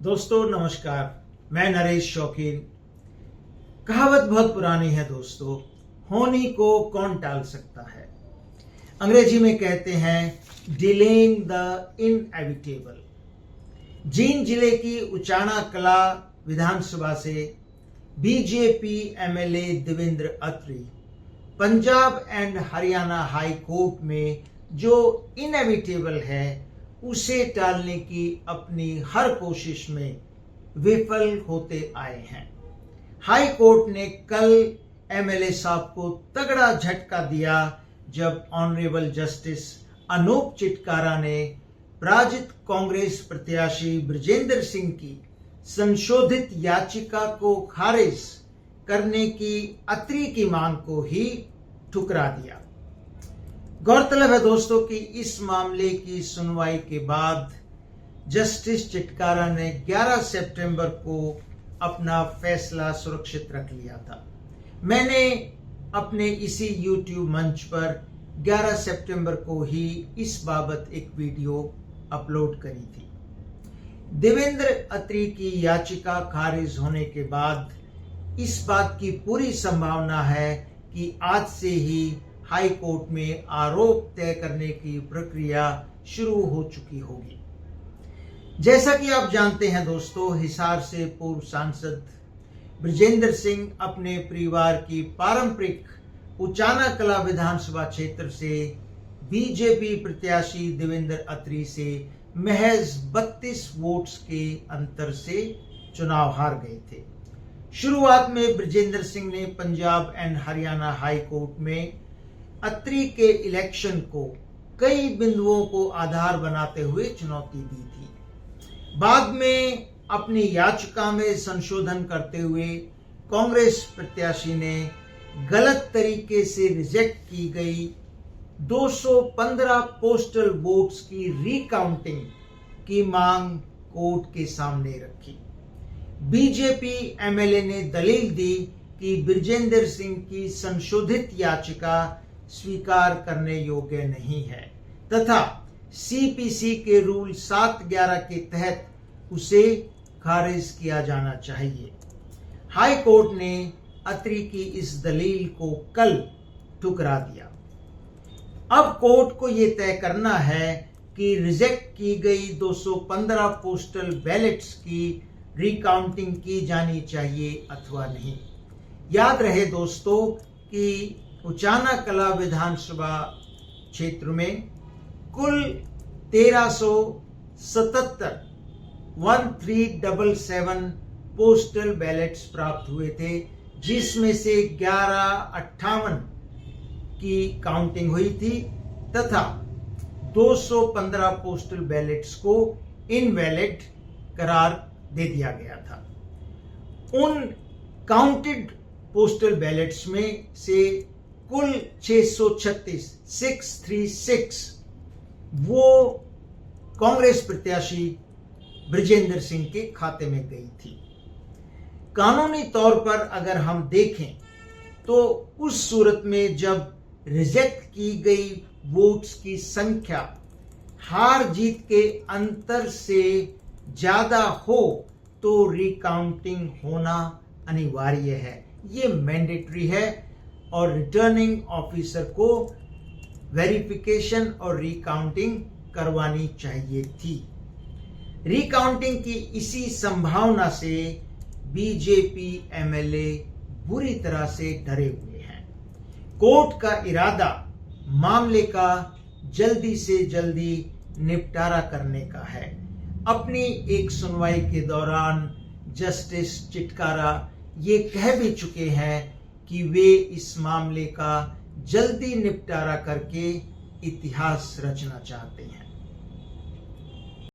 दोस्तों नमस्कार, मैं नरेश शौकीन। कहावत बहुत पुरानी है दोस्तों, होनी को कौन टाल सकता है। अंग्रेजी में कहते हैं डिलेइंग द इनएविटेबल। जींद जिले की उचाना कला विधानसभा से BJP MLA Devender Attri Punjab and Haryana high court में जो इनएविटेबल है उसे टालने की अपनी हर कोशिश में विफल होते आए हैं। हाई कोर्ट ने कल एमएलए साहब को तगड़ा झटका दिया जब ऑनरेबल जस्टिस अनूप चिटकारा ने पराजित कांग्रेस प्रत्याशी बृजेंद्र सिंह की संशोधित याचिका को खारिज करने की अत्री की मांग को ही ठुकरा दिया। गौरतलब है दोस्तों कि इस मामले की सुनवाई के बाद जस्टिस चिटकारा ने 11 सितंबर को अपना फैसला सुरक्षित रख लिया था। मैंने अपने इसी YouTube मंच पर 11 सितंबर को ही इस बाबत एक वीडियो अपलोड करी थी। देवेंद्र अत्री की याचिका खारिज होने के बाद इस बात की पूरी संभावना है कि आज से ही हाई कोर्ट में आरोप तय करने की प्रक्रिया शुरू हो चुकी होगी। जैसा कि आप जानते हैं दोस्तों, हिसार से पूर्व सांसद बृजेंद्र सिंह अपने परिवार की पारंपरिक उचाना कला विधानसभा क्षेत्र से बीजेपी प्रत्याशी देवेंद्र अत्री से महज 32 वोट्स के अंतर से चुनाव हार गए थे। शुरुआत में बृजेंद्र सिंह ने Punjab and Haryana high court में अत्री के इलेक्शन को कई बिंदुओं को आधार बनाते हुए चुनौती दी थी। बाद में अपनी याचिका में संशोधन करते हुए कांग्रेस प्रत्याशी ने गलत तरीके से रिजेक्ट की गई 215 पोस्टल वोट्स की रिकाउंटिंग की मांग कोर्ट के सामने रखी। बीजेपी एमएलए ने दलील दी कि बृजेंद्र सिंह की संशोधित याचिका स्वीकार करने योग्य नहीं है तथा सीपीसी के रूल 711 के तहत उसे खारिज किया जाना चाहिए। हाई कोर्ट ने अत्री की इस दलील को कल ठुकरा दिया। अब कोर्ट को यह तय करना है कि रिजेक्ट की गई 215 पोस्टल बैलेट्स की रिकाउंटिंग की जानी चाहिए अथवा नहीं। याद रहे दोस्तों कि उचाना कला विधानसभा क्षेत्र में कुल 1377 पोस्टल बैलेट्स प्राप्त हुए थे, जिसमें से 1158 की काउंटिंग हुई थी तथा 215 पोस्टल बैलेट्स को इनवैलिड करार दे दिया गया था। उन काउंटेड पोस्टल बैलेट्स में से कुल 636 वो कांग्रेस प्रत्याशी बृजेंद्र सिंह के खाते में गई थी। कानूनी तौर पर अगर हम देखें तो उस सूरत में जब रिजेक्ट की गई वोट्स की संख्या हार जीत के अंतर से ज्यादा हो तो रिकाउंटिंग होना अनिवार्य है, ये मैंडेटरी है और रिटर्निंग ऑफिसर को वेरिफिकेशन और रिकाउंटिंग करवानी चाहिए थी। रिकाउंटिंग की इसी संभावना से बीजेपी एमएलए बुरी तरह से डरे हुए हैं। कोर्ट का इरादा मामले का जल्दी से जल्दी निपटारा करने का है। अपनी एक सुनवाई के दौरान जस्टिस चिटकारा ये कह भी चुके हैं कि वे इस मामले का जल्दी निपटारा करके इतिहास रचना चाहते हैं।